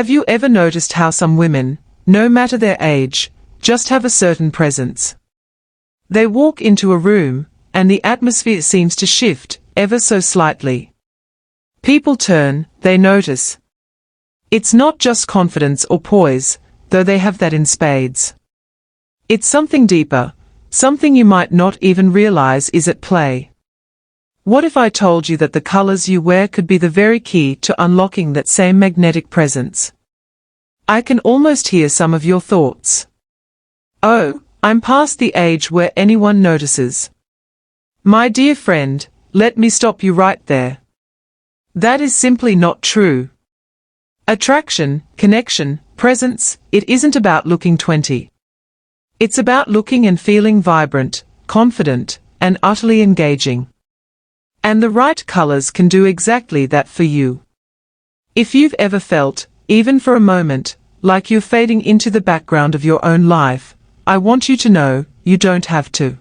Have you ever noticed how some women, no matter their age, just have a certain presence? They walk into a room, and the atmosphere seems to shift, ever so slightly. People turn, they notice. It's not just confidence or poise, though they have that in spades. It's something deeper, something you might not even realize is at play. What if I told you that the colors you wear could be the very key to unlocking that same magnetic presence? I can almost hear some of your thoughts. Oh, I'm past the age where anyone notices. My dear friend, let me stop you right there. That is simply not true. Attraction, connection, presence, it isn't about looking 20. It's about looking and feeling vibrant, confident, and utterly engaging. And the right colors can do exactly that for you. If you've ever felt, even for a moment, like you're fading into the background of your own life, I want you to know, you don't have to.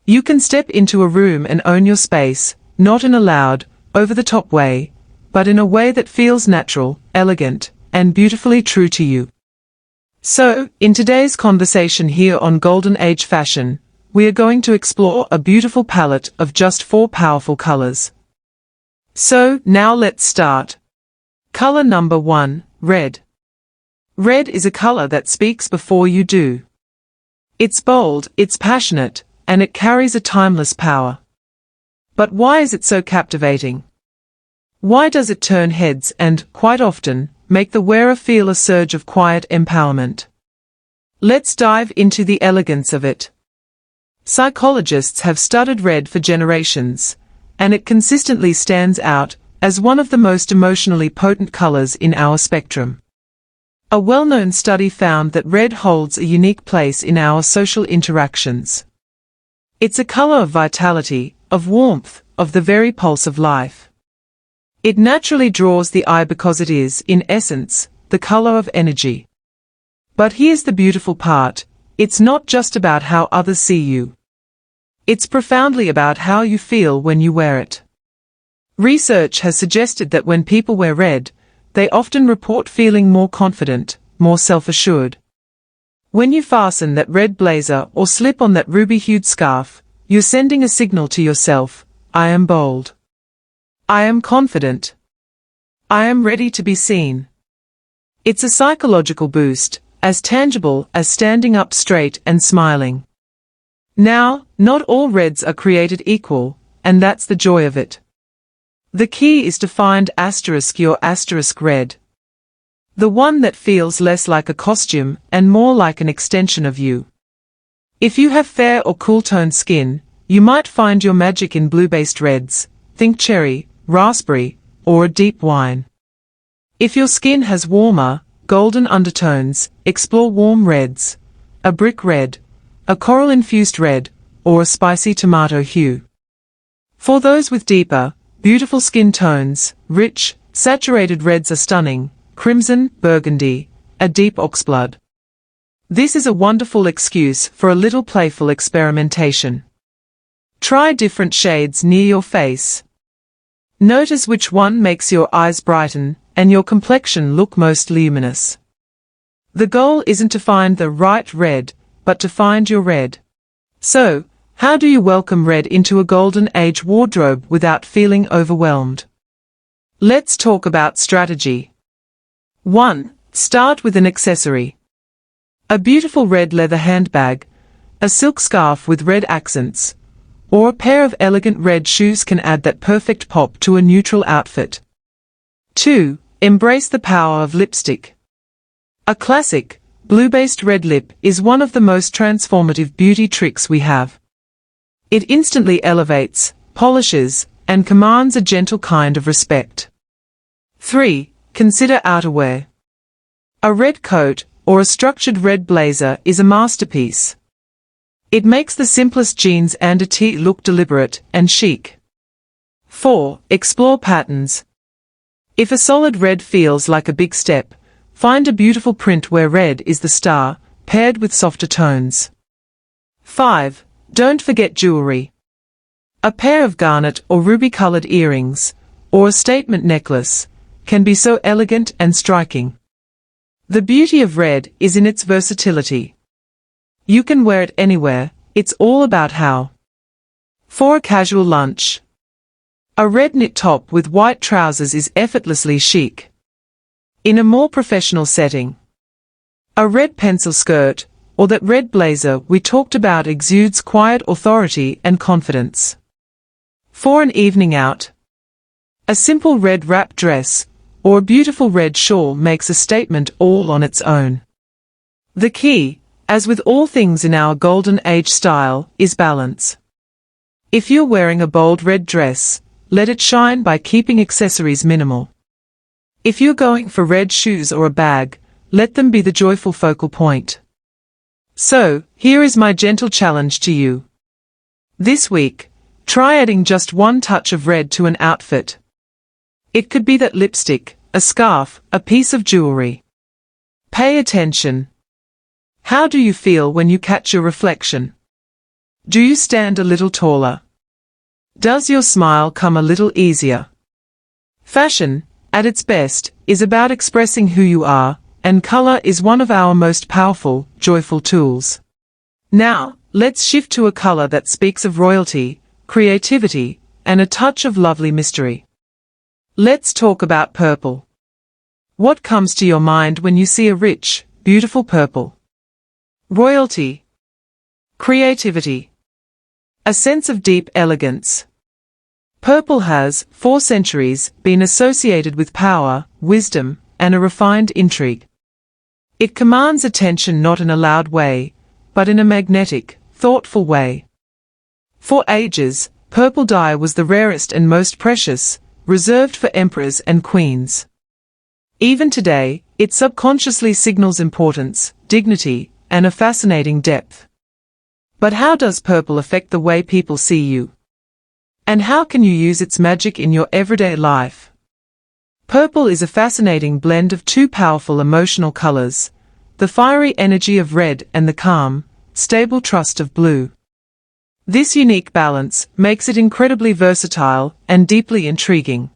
You can step into a room and own your space, not in a loud, over-the-top way, but in a way that feels natural, elegant, and beautifully true to you. So, in today's conversation here on Golden Age Fashion, we are going to explore a beautiful palette of just 4 powerful colors. So, now let's start. Color number 1, red. Red is a color that speaks before you do. It's bold, it's passionate, and it carries a timeless power. But why is it so captivating? Why does it turn heads and, quite often, make the wearer feel a surge of quiet empowerment? Let's dive into the elegance of it. Psychologists have studied red for generations, and it consistently stands out as one of the most emotionally potent colors in our spectrum. A well-known study found that red holds a unique place in our social interactions. It's a color of vitality, of warmth, of the very pulse of life. It naturally draws the eye because it is, in essence, the color of energy. But here's the beautiful part. It's not just about how others see you. It's profoundly about how you feel when you wear it. Research has suggested that when people wear red, they often report feeling more confident, more self-assured. When you fasten that red blazer or slip on that ruby-hued scarf, you're sending a signal to yourself, I am bold. I am confident. I am ready to be seen. It's a psychological boost, as tangible as standing up straight and smiling. Now, not all reds are created equal, and that's the joy of it. The key is to find your *red. The one that feels less like a costume and more like an extension of you. If you have fair or cool-toned skin, you might find your magic in blue-based reds, think cherry, raspberry, or a deep wine. If your skin has warmer, golden undertones, explore warm reds, a brick red, a coral-infused red, or a spicy tomato hue. For those with deeper, beautiful skin tones, rich, saturated reds are stunning, crimson, burgundy, a deep oxblood. This is a wonderful excuse for a little playful experimentation. Try different shades near your face. Notice which one makes your eyes brighten and your complexion look most luminous. The goal isn't to find the right red, but to find your red. So, how do you welcome red into a golden age wardrobe without feeling overwhelmed? Let's talk about strategy. 1. Start with an accessory. A beautiful red leather handbag, a silk scarf with red accents, or a pair of elegant red shoes can add that perfect pop to a neutral outfit. 2. Embrace the power of lipstick. A classic, blue-based red lip is one of the most transformative beauty tricks we have. It instantly elevates, polishes, and commands a gentle kind of respect. 3. Consider outerwear. A red coat, or a structured red blazer is a masterpiece. It makes the simplest jeans and a tee look deliberate and chic. 4. Explore patterns. If a solid red feels like a big step, find a beautiful print where red is the star, paired with softer tones. 5. Don't forget jewelry. A pair of garnet or ruby-colored earrings, or a statement necklace, can be so elegant and striking. The beauty of red is in its versatility. You can wear it anywhere, it's all about how. For a casual lunch, a red knit top with white trousers is effortlessly chic. In a more professional setting, a red pencil skirt, or that red blazer we talked about exudes quiet authority and confidence. For an evening out, a simple red wrap dress, or a beautiful red shawl makes a statement all on its own. The key, as with all things in our golden age style, is balance. If you're wearing a bold red dress, let it shine by keeping accessories minimal. If you're going for red shoes or a bag, let them be the joyful focal point. So, here is my gentle challenge to you. This week, try adding just one touch of red to an outfit. It could be that lipstick, a scarf, a piece of jewelry. Pay attention. How do you feel when you catch your reflection? Do you stand a little taller? Does your smile come a little easier? Fashion, at its best, is about expressing who you are, and color is one of our most powerful, joyful tools. Now, let's shift to a color that speaks of royalty, creativity, and a touch of lovely mystery. Let's talk about purple. What comes to your mind when you see a rich, beautiful purple? Royalty. Creativity. A sense of deep elegance. Purple has, for centuries, been associated with power, wisdom, and a refined intrigue. It commands attention not in a loud way, but in a magnetic, thoughtful way. For ages, purple dye was the rarest and most precious, reserved for emperors and queens. Even today, it subconsciously signals importance, dignity, and a fascinating depth. But how does purple affect the way people see you? And how can you use its magic in your everyday life? Purple is a fascinating blend of two powerful emotional colors, the fiery energy of red and the calm, stable trust of blue. This unique balance makes it incredibly versatile and deeply intriguing.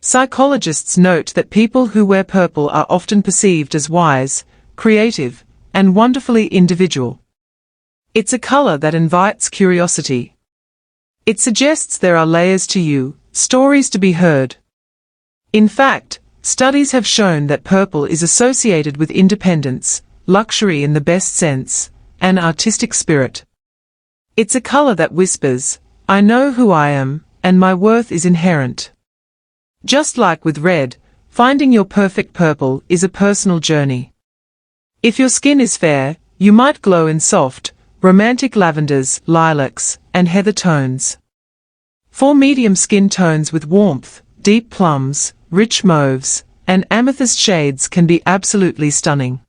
Psychologists note that people who wear purple are often perceived as wise, creative, and wonderfully individual. It's a color that invites curiosity. It suggests there are layers to you, stories to be heard. In fact, studies have shown that purple is associated with independence, luxury in the best sense, and artistic spirit. It's a color that whispers, I know who I am, and my worth is inherent. Just like with red, finding your perfect purple is a personal journey. If your skin is fair, you might glow in soft, romantic lavenders, lilacs, and heather tones. For medium skin tones with warmth, deep plums, rich mauves, and amethyst shades can be absolutely stunning.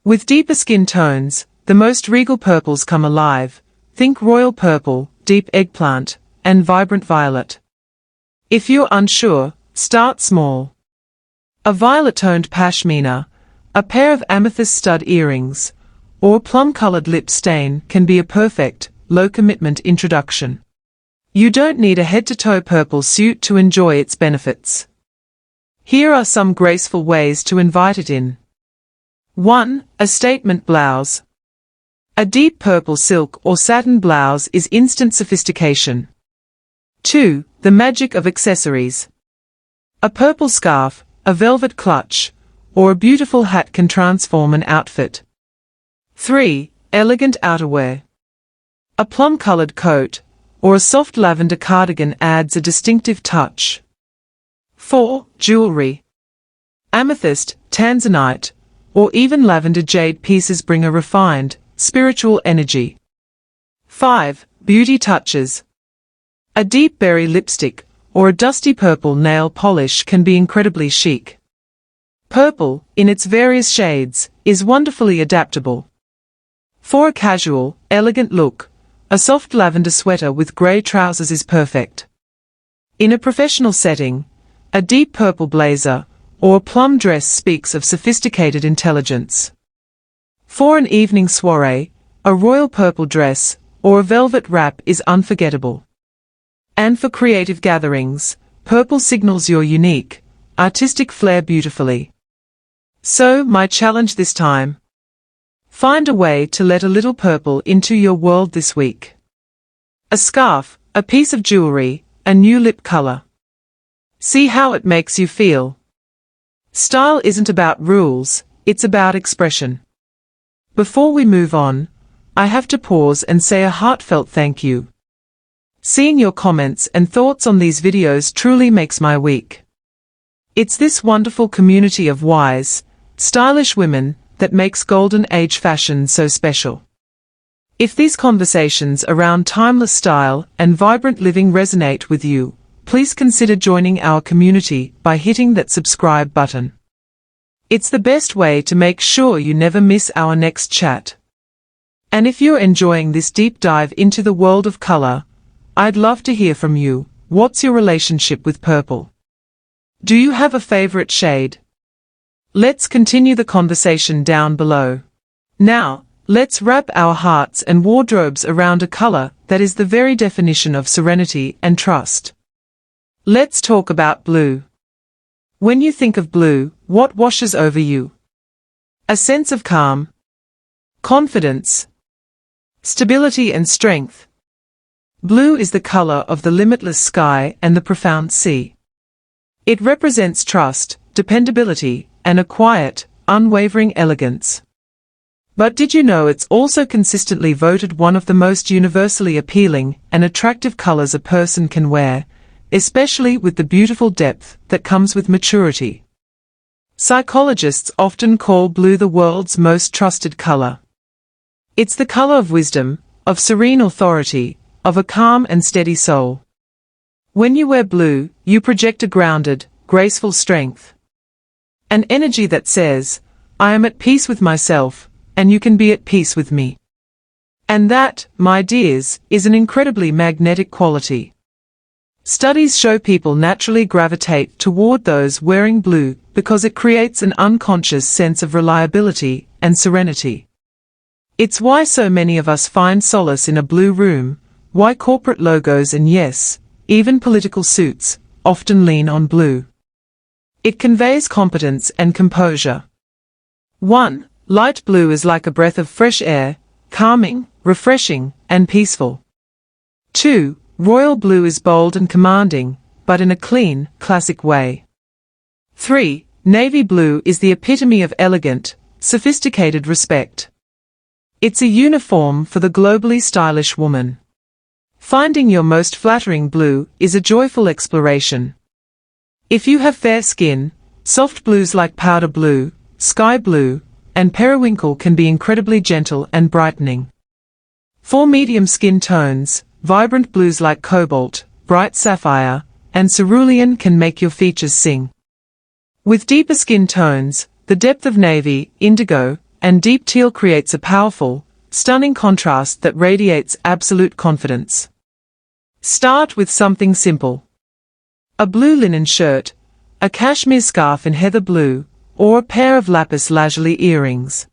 With deeper skin tones, the most regal purples come alive. Think royal purple, deep eggplant, and vibrant violet. If you're unsure, start small. A violet-toned pashmina, a pair of amethyst stud earrings, or plum-colored lip stain can be a perfect, low-commitment introduction. You don't need a head-to-toe purple suit to enjoy its benefits. Here are some graceful ways to invite it in. 1. A statement blouse. A deep purple silk or satin blouse is instant sophistication. 2. The magic of accessories. A purple scarf, a velvet clutch, or a beautiful hat can transform an outfit. 3. Elegant outerwear. A plum-colored coat, or a soft lavender cardigan adds a distinctive touch. 4. Jewelry. Amethyst, tanzanite, or even lavender jade pieces bring a refined, spiritual energy. 5. Beauty touches. A deep berry lipstick, or a dusty purple nail polish can be incredibly chic. Purple, in its various shades, is wonderfully adaptable. For a casual, elegant look, a soft lavender sweater with grey trousers is perfect. In a professional setting, a deep purple blazer, or a plum dress speaks of sophisticated intelligence. For an evening soiree, a royal purple dress, or a velvet wrap is unforgettable. And for creative gatherings, purple signals your unique, artistic flair beautifully. So, my challenge this time. Find a way to let a little purple into your world this week. A scarf, a piece of jewelry, a new lip color. See how it makes you feel. Style isn't about rules, it's about expression. Before we move on, I have to pause and say a heartfelt thank you. Seeing your comments and thoughts on these videos truly makes my week. It's this wonderful community of wise, stylish women that makes golden age fashion so special. If these conversations around timeless style and vibrant living resonate with you, please consider joining our community by hitting that subscribe button. It's the best way to make sure you never miss our next chat. And if you're enjoying this deep dive into the world of color, I'd love to hear from you. What's your relationship with purple? Do you have a favorite shade? Let's continue the conversation down below. Now, let's wrap our hearts and wardrobes around a color that is the very definition of serenity and trust. Let's talk about blue. When you think of blue, what washes over you? A sense of calm, confidence, stability and strength. Blue is the color of the limitless sky and the profound sea. It represents trust, dependability, and a quiet, unwavering elegance. But did you know it's also consistently voted one of the most universally appealing and attractive colors a person can wear, especially with the beautiful depth that comes with maturity? Psychologists often call blue the world's most trusted color. It's the color of wisdom, of serene authority, of a calm and steady soul. When you wear blue, you project a grounded, graceful strength. An energy that says, I am at peace with myself, and you can be at peace with me. And that, my dears, is an incredibly magnetic quality. Studies show people naturally gravitate toward those wearing blue because it creates an unconscious sense of reliability and serenity. It's why so many of us find solace in a blue room, why corporate logos and yes, even political suits, often lean on blue. It conveys competence and composure. 1. Light blue is like a breath of fresh air, calming, refreshing, and peaceful. 2. Royal blue is bold and commanding, but in a clean, classic way. 3. Navy blue is the epitome of elegant, sophisticated respect. It's a uniform for the globally stylish woman. Finding your most flattering blue is a joyful exploration. If you have fair skin, soft blues like powder blue, sky blue, and periwinkle can be incredibly gentle and brightening. For medium skin tones, vibrant blues like cobalt, bright sapphire, and cerulean can make your features sing. With deeper skin tones, the depth of navy, indigo, and deep teal creates a powerful, stunning contrast that radiates absolute confidence. Start with something simple. A blue linen shirt, a cashmere scarf in heather blue, or a pair of lapis lazuli earrings.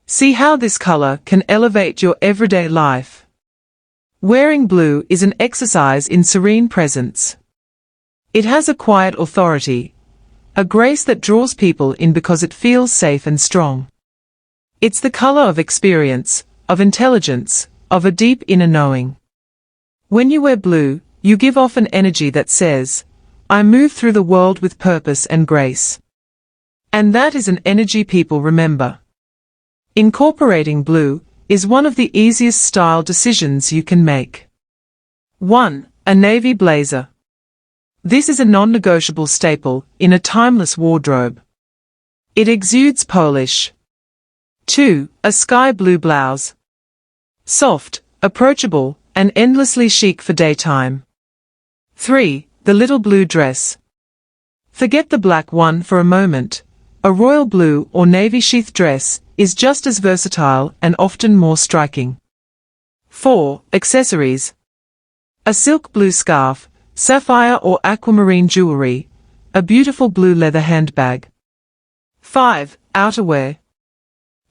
See how this color can elevate your everyday life. Wearing blue is an exercise in serene presence. It has a quiet authority, a grace that draws people in because it feels safe and strong. It's the color of experience, of intelligence, of a deep inner knowing. When you wear blue, you give off an energy that says, I move through the world with purpose and grace. And that is an energy people remember. Incorporating blue is one of the easiest style decisions you can make. 1. A navy blazer. This is a non-negotiable staple in a timeless wardrobe. It exudes polish. 2. A sky blue blouse. Soft, approachable, and endlessly chic for daytime. 3. The little blue dress. Forget the black one for a moment. A royal blue or navy sheath dress is just as versatile and often more striking. 4. Accessories. A silk blue scarf, sapphire or aquamarine jewelry, a beautiful blue leather handbag. 5. Outerwear.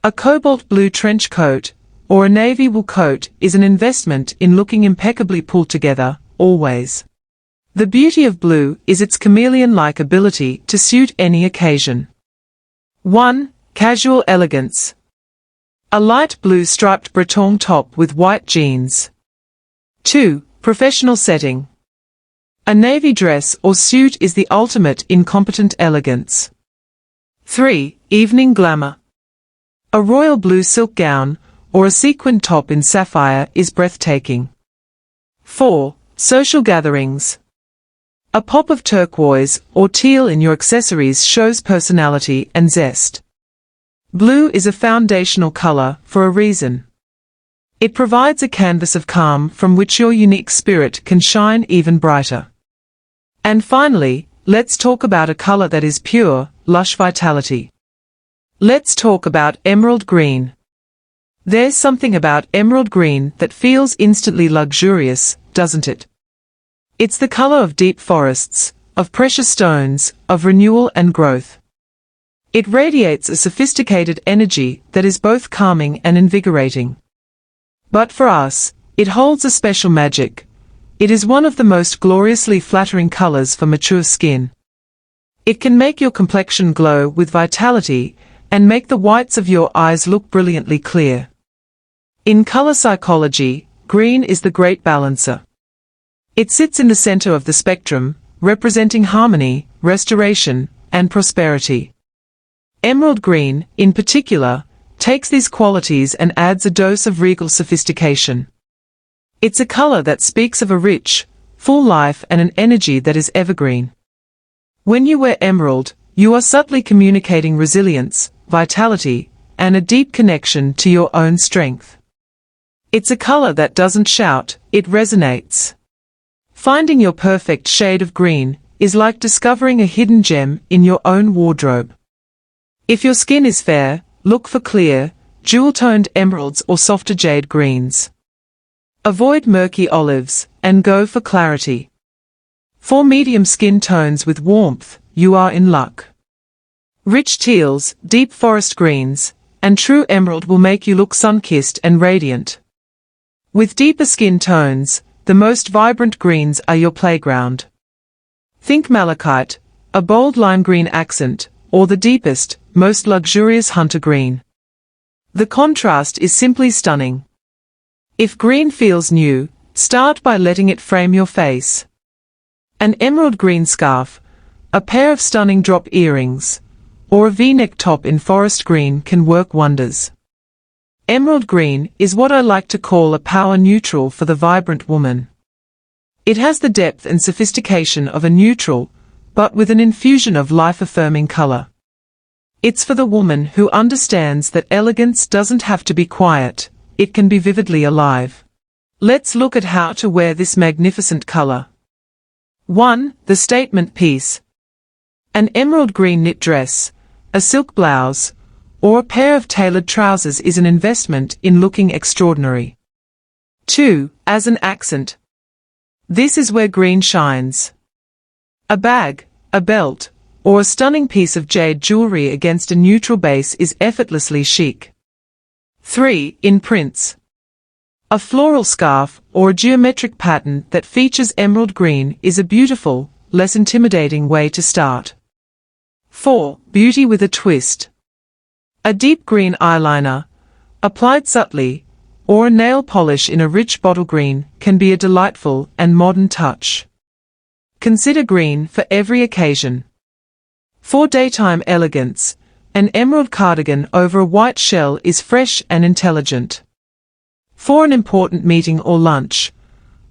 A cobalt blue trench coat or a navy wool coat is an investment in looking impeccably pulled together, always. The beauty of blue is its chameleon-like ability to suit any occasion. 1. Casual elegance. A light blue striped Breton top with white jeans. 2. Professional setting. A navy dress or suit is the ultimate in competent elegance. 3. Evening glamour. A royal blue silk gown or a sequined top in sapphire is breathtaking. 4. Social gatherings. A pop of turquoise or teal in your accessories shows personality and zest. Blue is a foundational color for a reason. It provides a canvas of calm from which your unique spirit can shine even brighter. And finally, let's talk about a color that is pure, lush vitality. Let's talk about emerald green. There's something about emerald green that feels instantly luxurious, doesn't it? It's the color of deep forests, of precious stones, of renewal and growth. It radiates a sophisticated energy that is both calming and invigorating. But for us, it holds a special magic. It is one of the most gloriously flattering colors for mature skin. It can make your complexion glow with vitality and make the whites of your eyes look brilliantly clear. In color psychology, green is the great balancer. It sits in the center of the spectrum, representing harmony, restoration, and prosperity. Emerald green, in particular, takes these qualities and adds a dose of regal sophistication. It's a color that speaks of a rich, full life and an energy that is evergreen. When you wear emerald, you are subtly communicating resilience, vitality, and a deep connection to your own strength. It's a color that doesn't shout, it resonates. Finding your perfect shade of green is like discovering a hidden gem in your own wardrobe. If your skin is fair, look for clear, jewel-toned emeralds or softer jade greens. Avoid murky olives, and go for clarity. For medium skin tones with warmth, you are in luck. Rich teals, deep forest greens, and true emerald will make you look sun-kissed and radiant. With deeper skin tones, the most vibrant greens are your playground. Think malachite, a bold lime green accent, or the deepest, most luxurious hunter green. The contrast is simply stunning. If green feels new, start by letting it frame your face. An emerald green scarf, a pair of stunning drop earrings, or a V-neck top in forest green can work wonders. Emerald green is what I like to call a power neutral for the vibrant woman. It has the depth and sophistication of a neutral, but with an infusion of life-affirming color. It's for the woman who understands that elegance doesn't have to be quiet, it can be vividly alive. Let's look at how to wear this magnificent color. 1. The statement piece. An emerald green knit dress, a silk blouse, or a pair of tailored trousers is an investment in looking extraordinary. 2. As an accent. This is where green shines. A bag, a belt, or a stunning piece of jade jewelry against a neutral base is effortlessly chic. 3. In prints. A floral scarf or a geometric pattern that features emerald green is a beautiful, less intimidating way to start. 4. Beauty with a twist. A deep green eyeliner, applied subtly, or a nail polish in a rich bottle green can be a delightful and modern touch. Consider green for every occasion. For daytime elegance, an emerald cardigan over a white shell is fresh and intelligent. For an important meeting or lunch,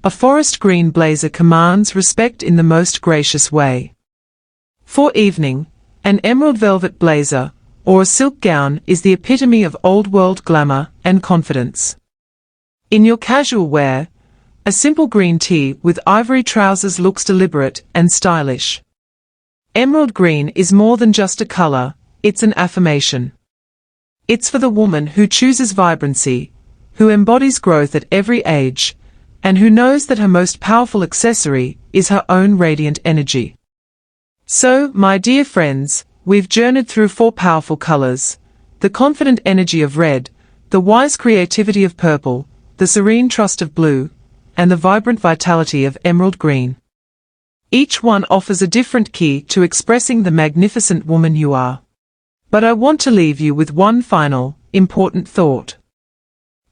a forest green blazer commands respect in the most gracious way. For evening, an emerald velvet blazer or a silk gown is the epitome of old-world glamour and confidence. In your casual wear, a simple green tee with ivory trousers looks deliberate and stylish. Emerald green is more than just a color, it's an affirmation. It's for the woman who chooses vibrancy, who embodies growth at every age, and who knows that her most powerful accessory is her own radiant energy. So, my dear friends, we've journeyed through 4 powerful colors: the confident energy of red, the wise creativity of purple, the serene trust of blue, and the vibrant vitality of emerald green. Each one offers a different key to expressing the magnificent woman you are. But I want to leave you with one final, important thought.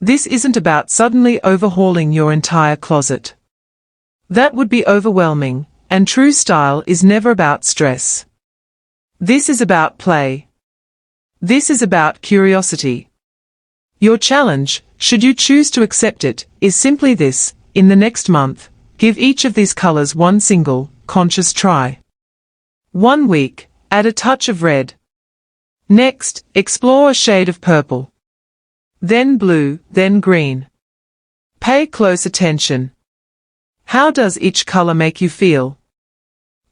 This isn't about suddenly overhauling your entire closet. That would be overwhelming, and true style is never about stress. This is about play. This is about curiosity. Your challenge, should you choose to accept it, is simply this: in the next month, give each of these colors one single, conscious try. 1 week, add a touch of red. Next, explore a shade of purple. Then blue, then green. Pay close attention. How does each color make you feel?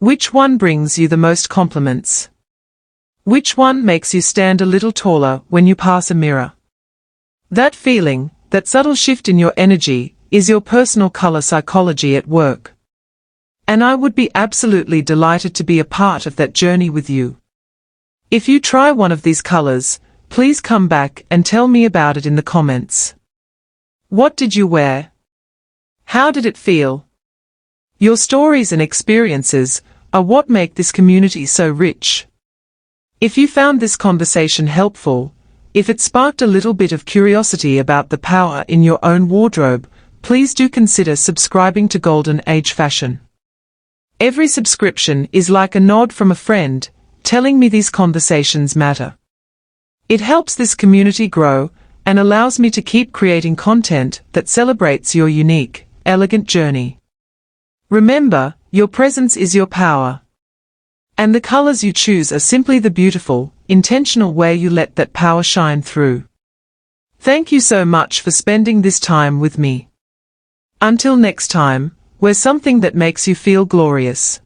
Which one brings you the most compliments? Which one makes you stand a little taller when you pass a mirror? That feeling, that subtle shift in your energy, is your personal color psychology at work. And I would be absolutely delighted to be a part of that journey with you. If you try one of these colors, please come back and tell me about it in the comments. What did you wear? How did it feel? Your stories and experiences are what make this community so rich. If you found this conversation helpful, if it sparked a little bit of curiosity about the power in your own wardrobe, please do consider subscribing to Golden Age Fashion. Every subscription is like a nod from a friend, telling me these conversations matter. It helps this community grow and allows me to keep creating content that celebrates your unique, elegant journey. Remember, your presence is your power. And the colors you choose are simply the beautiful, intentional way you let that power shine through. Thank you so much for spending this time with me. Until next time, wear something that makes you feel glorious.